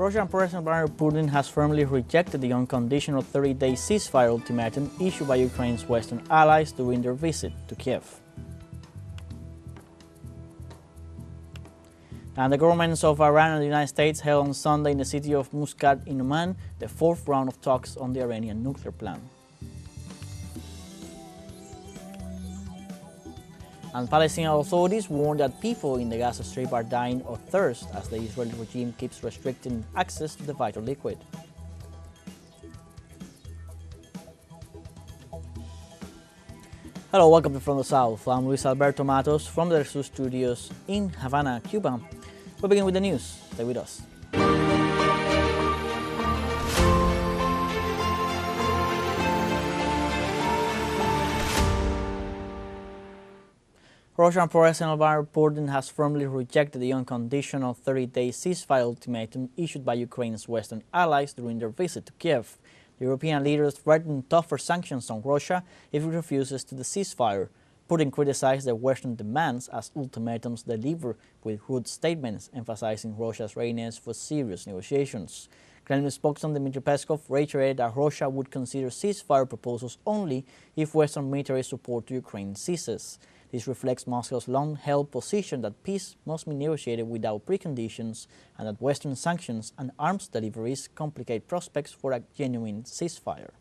Russian President Vladimir Putin has firmly rejected the unconditional 30-day ceasefire ultimatum issued by Ukraine's Western allies during their visit to Kiev. And the governments of Iran and the United States held on Sunday in the city of Muscat in Oman the fourth round of talks on the Iranian nuclear plan. And Palestinian authorities warn that people in the Gaza Strip are dying of thirst as the Israeli regime keeps restricting access to the vital liquid. Hello, welcome to From the South. I'm Luis Alberto Matos from the teleSUR studios in Havana, Cuba. We'll begin with the news. Stay with us. Russian President Vladimir Putin has firmly rejected the unconditional 30-day ceasefire ultimatum issued by Ukraine's Western allies during their visit to Kiev. The European leaders threatened tougher sanctions on Russia if it refuses to the ceasefire. Putin criticized the Western demands as ultimatums delivered with rude statements emphasizing Russia's readiness for serious negotiations. Kremlin spokesman Dmitry Peskov reiterated that Russia would consider ceasefire proposals only if Western military support to Ukraine ceases. This reflects Moscow's long-held position that peace must be negotiated without preconditions and that Western sanctions and arms deliveries complicate prospects for a genuine ceasefire.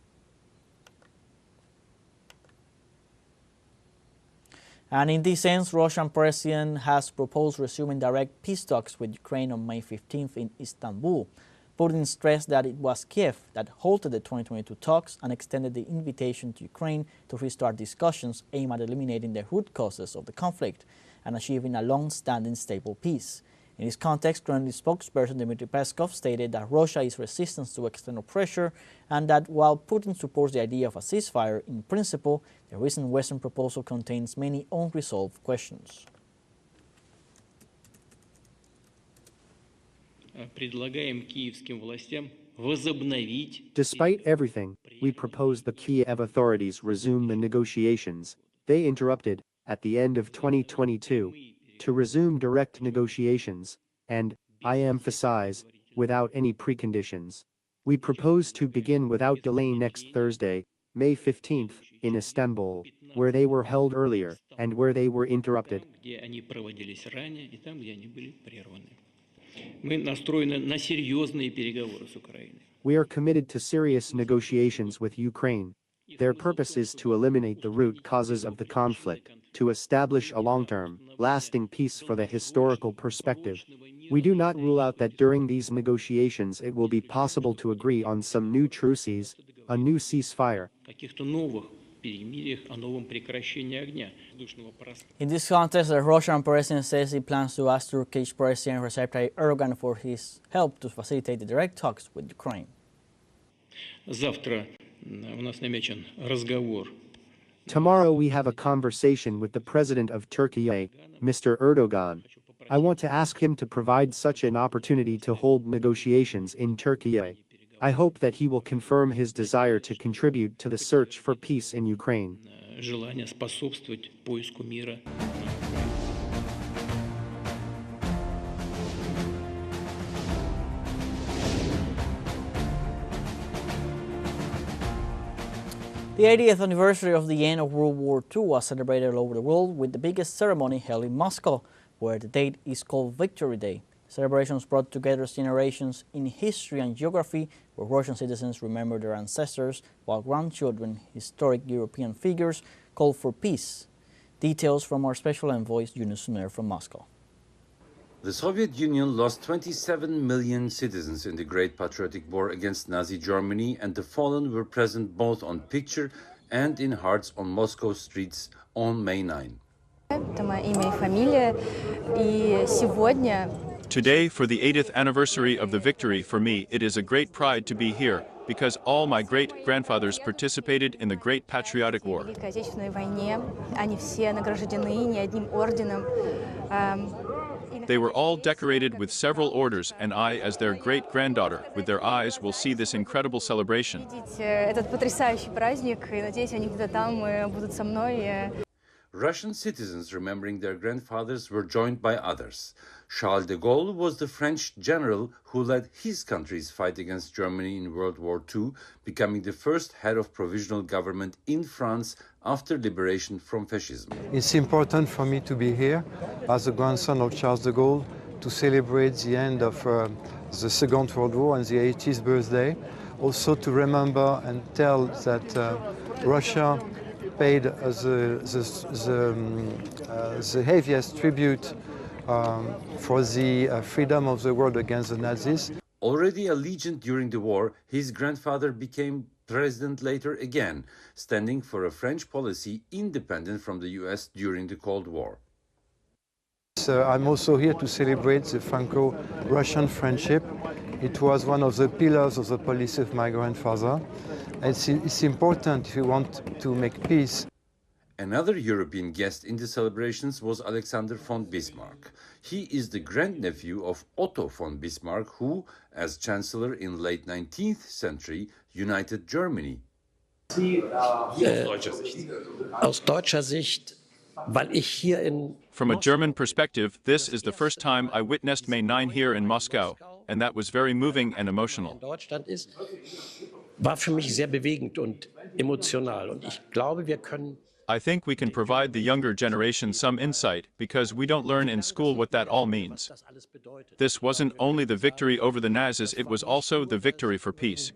And in this sense, Russian President has proposed resuming direct peace talks with Ukraine on May 15th in Istanbul. Putin stressed that it was Kiev that halted the 2022 talks and extended the invitation to Ukraine to restart discussions aimed at eliminating the root causes of the conflict and achieving a long-standing stable peace. In this context, Kremlin spokesperson Dmitry Peskov stated that Russia is resistant to external pressure and that while Putin supports the idea of a ceasefire in principle, the recent Western proposal contains many unresolved questions. Despite everything, we propose the Kiev authorities resume the negotiations they interrupted at the end of 2022, to resume direct negotiations, and, I emphasize, without any preconditions. We propose to begin without delay next Thursday, May 15th, in Istanbul, where they were held earlier and where they were interrupted. We are committed to serious negotiations with Ukraine. Their purpose is to eliminate the root causes of the conflict, to establish a long-term, lasting peace for the historical perspective. We do not rule out that during these negotiations it will be possible to agree on some new truces, a new ceasefire. In this context, the Russian president says he plans to ask Turkish President Recep Tayyip Erdogan for his help to facilitate the direct talks with Ukraine. Tomorrow we have a conversation with the President of Turkey, Mr. Erdogan. I want to ask him to provide such an opportunity to hold negotiations in Turkey. I hope that he will confirm his desire to contribute to the search for peace in Ukraine. The 80th anniversary of the end of World War II was celebrated all over the world with the biggest ceremony held in Moscow, where the date is called Victory Day. Celebrations brought together generations in history and geography, where Russian citizens remember their ancestors, while grandchildren, historic European figures, called for peace. Details from our special envoy, Yunus Sumer from Moscow. The Soviet Union lost 27 million citizens in the Great Patriotic War against Nazi Germany, and the fallen were present both on picture and in hearts on Moscow streets on May 9. Today, for the 80th anniversary of the victory, for me, it is a great pride to be here, because all my great-grandfathers participated in the Great Patriotic War. They were all decorated with several orders, and I, as their great-granddaughter, with their eyes, will see this incredible celebration. Russian citizens remembering their grandfathers were joined by others. Charles de Gaulle was the French general who led his country's fight against Germany in World War II, becoming the first head of provisional government in France after liberation from fascism. It's important for me to be here as a grandson of Charles de Gaulle to celebrate the end of the Second World War and the 80th birthday. Also to remember and tell that Russia paid the heaviest tribute for the freedom of the world against the Nazis. Already a legend during the war, his grandfather became president later again, standing for a French policy independent from the US during the Cold War. I'm also here to celebrate the Franco-Russian friendship. It was one of the pillars of the policy of my grandfather. It's important if you want to make peace. Another European guest in the celebrations was Alexander von Bismarck. He is the grandnephew of Otto von Bismarck, who, as chancellor in late 19th century, united Germany. Aus deutscher Sicht, weil ich hier in From a German perspective, this is the first time I witnessed May 9 here in Moscow, and that was very moving and emotional. Deutschland ist, war für mich sehr bewegend und emotional. Und ich glaube, wir können. I think we can provide the younger generation some insight because we don't learn in school what that all means. This wasn't only the victory over the Nazis, it was also the victory for peace.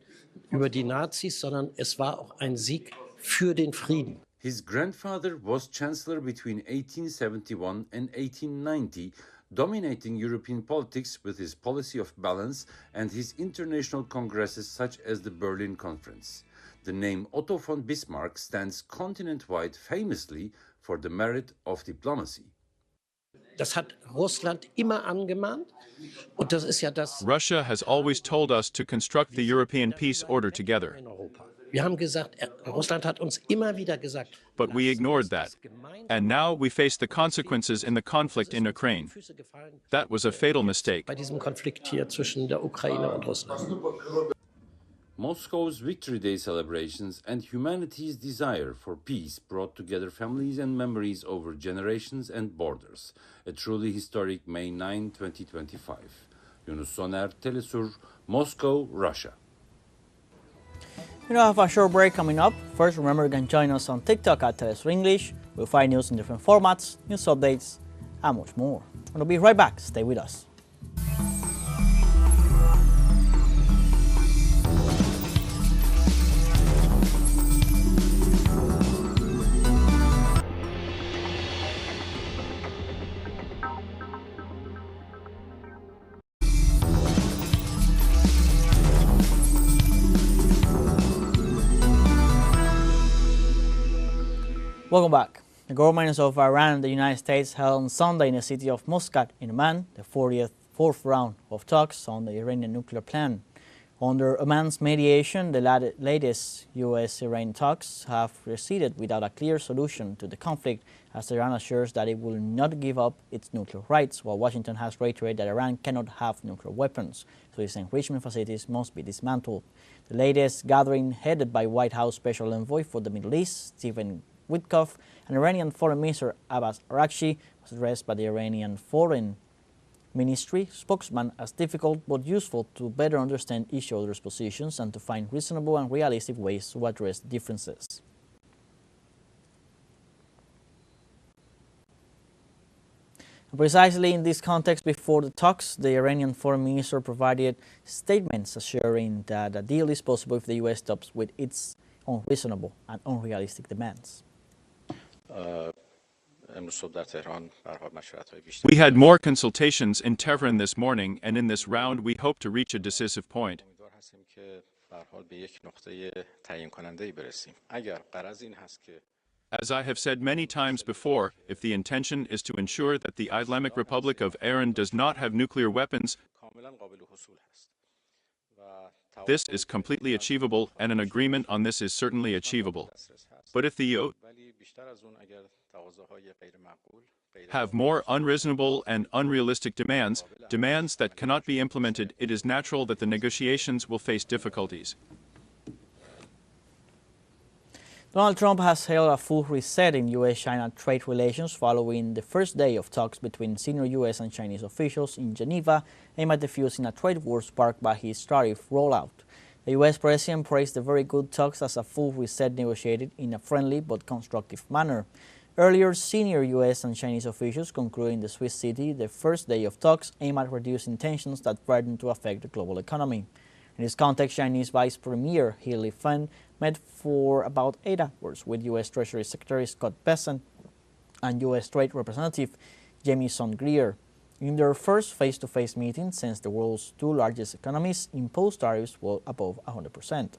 Über die Nazis, sondern es war auch ein Sieg für den Frieden. His grandfather was chancellor between 1871 and 1890, dominating European politics with his policy of balance and his international congresses such as the Berlin Conference. The name Otto von Bismarck stands continent-wide famously for the merit of diplomacy. Das hat Russland immer angemahnt und das ist ja das. Russia has always told us to construct the European peace order together. In Europa. Wir haben gesagt, Russland hat uns immer wieder gesagt. But we ignored that. And now we face the consequences in the conflict in Ukraine. That was a fatal mistake. Bei diesem Konflikt hier zwischen der Ukraine und Russland. Moscow's Victory Day celebrations and humanity's desire for peace brought together families and memories over generations and borders. A truly historic May 9, 2025. Yunus Soner, teleSUR, Moscow, Russia. We now have a short break coming up. First, remember you can join us on TikTok at teleSUR English. We'll find news in different formats, news updates, and much more. We'll be right back. Stay with us. Welcome back. The governments of Iran and the United States held on Sunday in the city of Muscat in Oman the 44th round of talks on the Iranian nuclear plan. Under Oman's mediation, the latest U.S.-Iran talks have proceeded without a clear solution to the conflict, as Iran assures that it will not give up its nuclear rights, while Washington has reiterated that Iran cannot have nuclear weapons, so its enrichment facilities must be dismantled. The latest gathering, headed by White House Special Envoy for the Middle East, Stephen Witkoff, and Iranian Foreign Minister Abbas Araghchi, was addressed by the Iranian Foreign Ministry spokesman as difficult but useful to better understand each other's positions and to find reasonable and realistic ways to address differences. Precisely in this context, before the talks, the Iranian Foreign Minister provided statements assuring that a deal is possible if the U.S. stops with its unreasonable and unrealistic demands. We had more consultations in Tehran this morning, and in this round we hope to reach a decisive point. As I have said many times before, if the intention is to ensure that the Islamic Republic of Iran does not have nuclear weapons, this is completely achievable, and an agreement on this is certainly achievable. But if the U.S. have more unreasonable and unrealistic demands, demands that cannot be implemented, it is natural that the negotiations will face difficulties. Donald Trump has held a full reset in U.S.-China trade relations following the first day of talks between senior U.S. and Chinese officials in Geneva aimed at defusing a trade war sparked by his tariff rollout. The U.S. president praised the very good talks as a full reset negotiated in a friendly but constructive manner. Earlier, senior U.S. and Chinese officials concluded in the Swiss city the first day of talks aimed at reducing tensions that threaten to affect the global economy. In this context, Chinese Vice Premier He Lifan met for about 8 hours with U.S. Treasury Secretary Scott Bessent and U.S. Trade Representative Jamieson Greer. In their first face-to-face meeting since the world's two largest economies imposed tariffs well above 100%.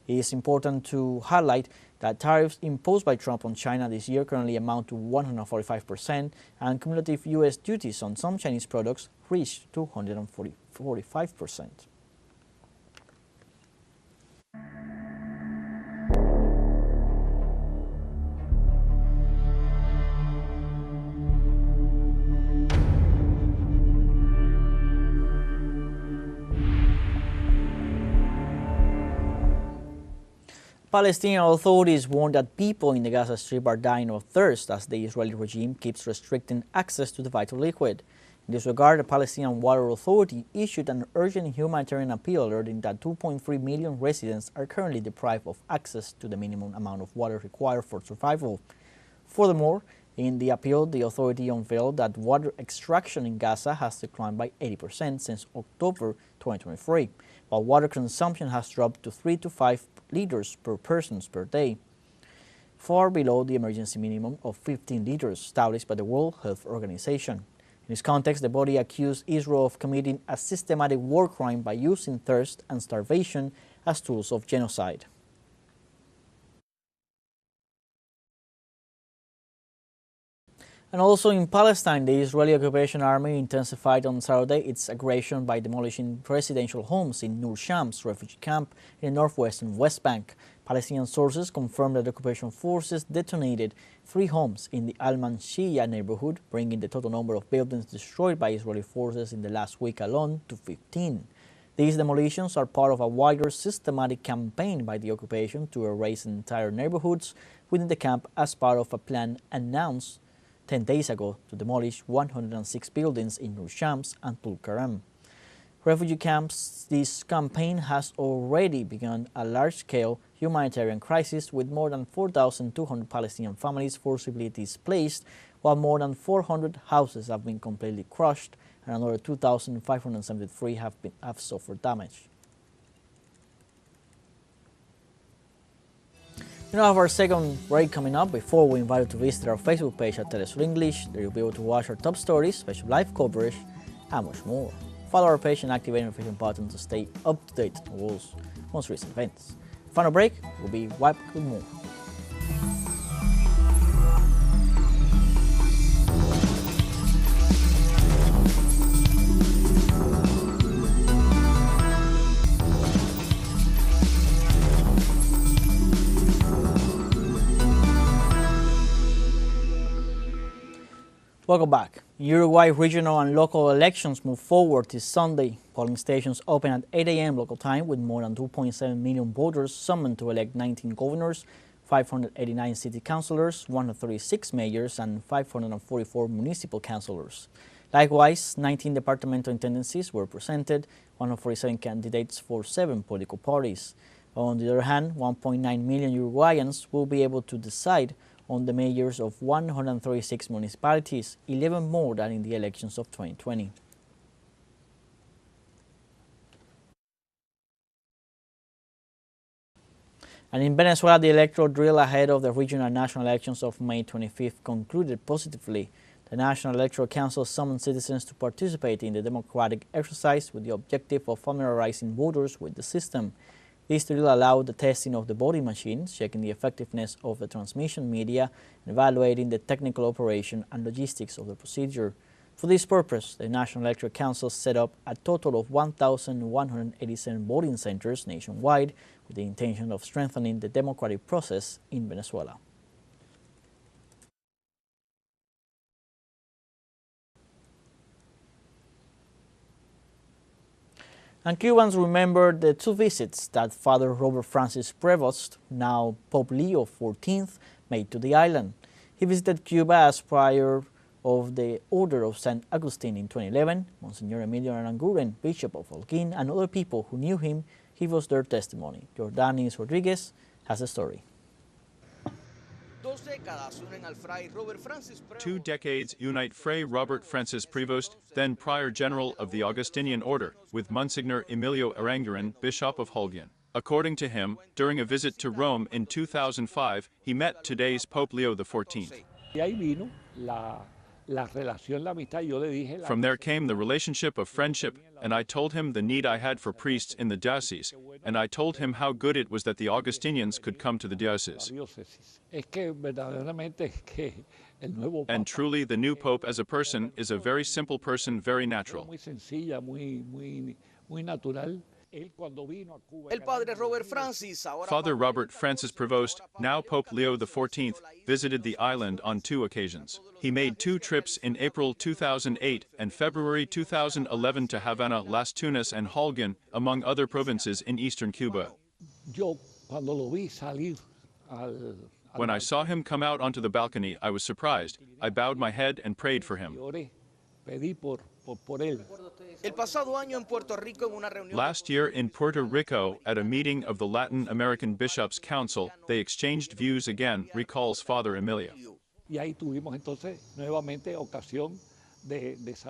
It is important to highlight that tariffs imposed by Trump on China this year currently amount to 145%, and cumulative U.S. duties on some Chinese products reached 245%. Palestinian authorities warn that people in the Gaza Strip are dying of thirst as the Israeli regime keeps restricting access to the vital liquid. In this regard, the Palestinian Water Authority issued an urgent humanitarian appeal alerting that 2.3 million residents are currently deprived of access to the minimum amount of water required for survival. Furthermore, in the appeal, the authority unveiled that water extraction in Gaza has declined by 80% since October 2023, while water consumption has dropped to 3 to 5 liters per person per day, far below the emergency minimum of 15 liters established by the World Health Organization. In this context, the body accused Israel of committing a systematic war crime by using thirst and starvation as tools of genocide. And also in Palestine, the Israeli occupation army intensified on Saturday its aggression by demolishing residential homes in Nur Shams refugee camp in the northwestern West Bank. Palestinian sources confirmed that the occupation forces detonated 3 homes in the Al-Manshiyah neighborhood, bringing the total number of buildings destroyed by Israeli forces in the last week alone to 15. These demolitions are part of a wider systematic campaign by the occupation to erase entire neighborhoods within the camp as part of a plan announced 10 days ago to demolish 106 buildings in Nur Shams and Tulkarem. Refugee camps, this campaign has already begun a large-scale humanitarian crisis with more than 4,200 Palestinian families forcibly displaced, while more than 400 houses have been completely crushed and another 2,573 have suffered damage. We now have our second break coming up. Before we invite you to visit our Facebook page at teleSUR English, there you'll be able to watch our top stories, special live coverage, and much more. Follow our page and activate the notification button to stay up to date on the world's most recent events. Final break, we'll be right back with more. Welcome back. In Uruguay, regional and local elections move forward this Sunday. Polling stations open at 8 a.m. local time with more than 2.7 million voters summoned to elect 19 governors, 589 city councilors, 136 mayors, and 544 municipal councilors. Likewise, 19 departmental intendancies were presented, 147 candidates for 7 political parties. On the other hand, 1.9 million Uruguayans will be able to decide on the mayors of 136 municipalities, 11 more than in the elections of 2020. And in Venezuela, the electoral drill ahead of the regional and national elections of May 25th concluded positively. The National Electoral Council summoned citizens to participate in the democratic exercise with the objective of familiarizing voters with the system. This drill allowed the testing of the voting machines, checking the effectiveness of the transmission media, and evaluating the technical operation and logistics of the procedure. For this purpose, the National Electoral Council set up a total of 1,187 voting centers nationwide with the intention of strengthening the democratic process in Venezuela. And Cubans remember the two visits that Father Robert Francis Prevost, now Pope Leo XIV, made to the island. He visited Cuba as prior of the Order of St. Augustine in 2011. Monsignor Emilio Aranguren, Bishop of Holguín, and other people who knew him, give us their testimony. Jordanis Rodriguez has a story. 2 decades unite Fray Robert Francis Prevost, then Prior General of the Augustinian Order, with Monsignor Emilio Aranguren, Bishop of Holguín. According to him, during a visit to Rome in 2005, he met today's Pope Leo XIV. From there came the relationship of friendship, and I told him the need I had for priests in the diocese, and I told him how good it was that the Augustinians could come to the diocese. And truly, the new Pope as a person is a very simple person, very natural. Father Robert Francis Prevost, now Pope Leo XIV, visited the island on 2 occasions. He made 2 trips in April 2008 and February 2011 to Havana, Las Tunas, and Holguín, among other provinces in eastern Cuba. When I saw him come out onto the balcony, I was surprised. I bowed my head and prayed for him. Last year in Puerto Rico, at a meeting of the Latin American Bishops' Council, they exchanged views again, recalls Father Emilio.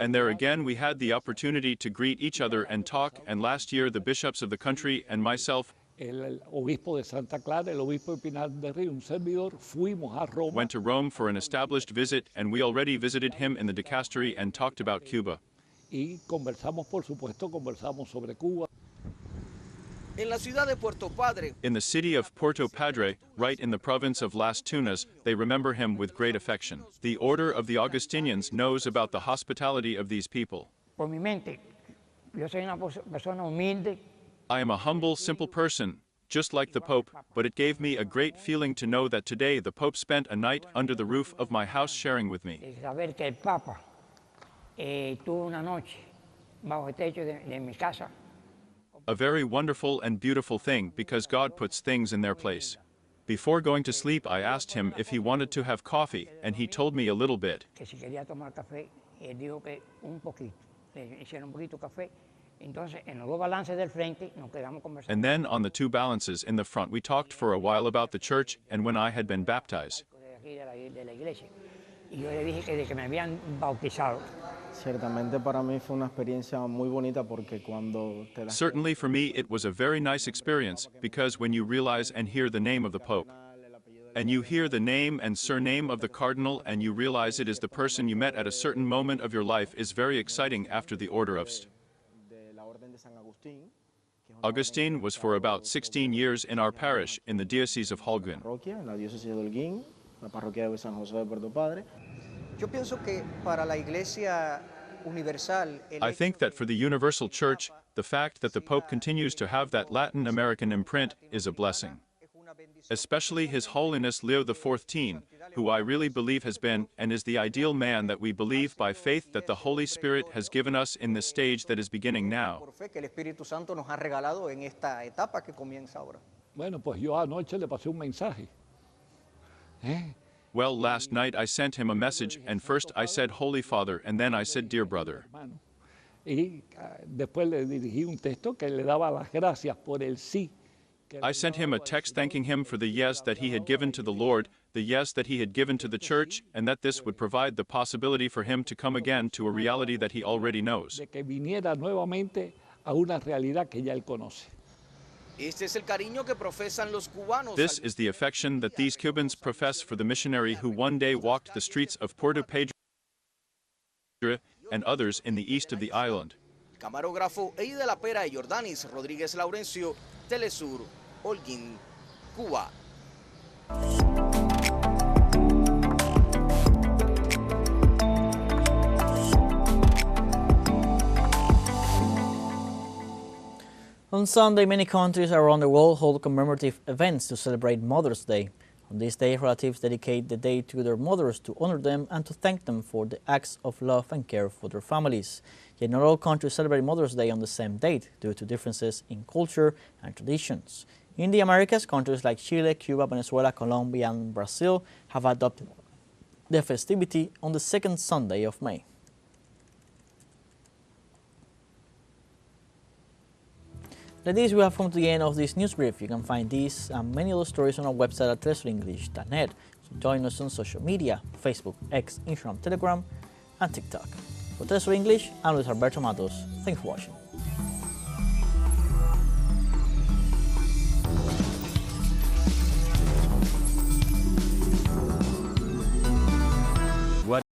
And there again we had the opportunity to greet each other and talk, and last year the bishops of the country and myself went to Rome for an established visit, and we already visited him in the dicastery and talked about Cuba. In the city of Puerto Padre, right in the province of Las Tunas, they remember him with great affection. The Order of the Augustinians knows about the hospitality of these people. I am a humble, simple person, just like the Pope, but it gave me a great feeling to know that today the Pope spent a night under the roof of my house sharing with me. A very wonderful and beautiful thing, because God puts things in their place. Before going to sleep, I asked him if he wanted to have coffee, and he told me a little bit. And then on the 2 balances in the front, we talked for a while about the church and when I had been baptized. Certainly for me it was a very nice experience, because when you realize and hear the name of the Pope, and you hear the name and surname of the Cardinal, and you realize it is the person you met at a certain moment of your life, is very exciting. After the Order of St. Augustine was for about 16 years in our parish in the Diocese of Holguín. I think that for the Universal Church, the fact that the Pope continues to have that Latin American imprint is a blessing. Especially His Holiness Leo XIV, who I really believe has been and is the ideal man that we believe by faith that the Holy Spirit has given us in this stage that is beginning now. Well, last night I sent him a message, and first I said Holy Father, and then I said Dear Brother. I sent him a text thanking him for the yes that he had given to the Lord, the yes that he had given to the Church, and that this would provide the possibility for him to come again to a reality that he already knows. This is the affection that these Cubans profess for the missionary who one day walked the streets of Puerto Padre and others in the east of the island. Camarógrafo Eide de la Pera y Jordanis Rodríguez Laurencio, teleSUR, Holguín, Cuba. On Sunday, many countries around the world hold commemorative events to celebrate Mother's Day. On this day, relatives dedicate the day to their mothers to honor them and to thank them for the acts of love and care for their families. Yet not all countries celebrate Mother's Day on the same date due to differences in culture and traditions. In the Americas, countries like Chile, Cuba, Venezuela, Colombia, and Brazil have adopted the festivity on the second Sunday of May. Like this, we have come to the end of this news brief. You can find these and many other stories on our website at telesurenglish.net. So join us on social media, Facebook, X, Instagram, Telegram, and TikTok. For TeleSUR English, I'm Luis Alberto Matos. Thanks for watching.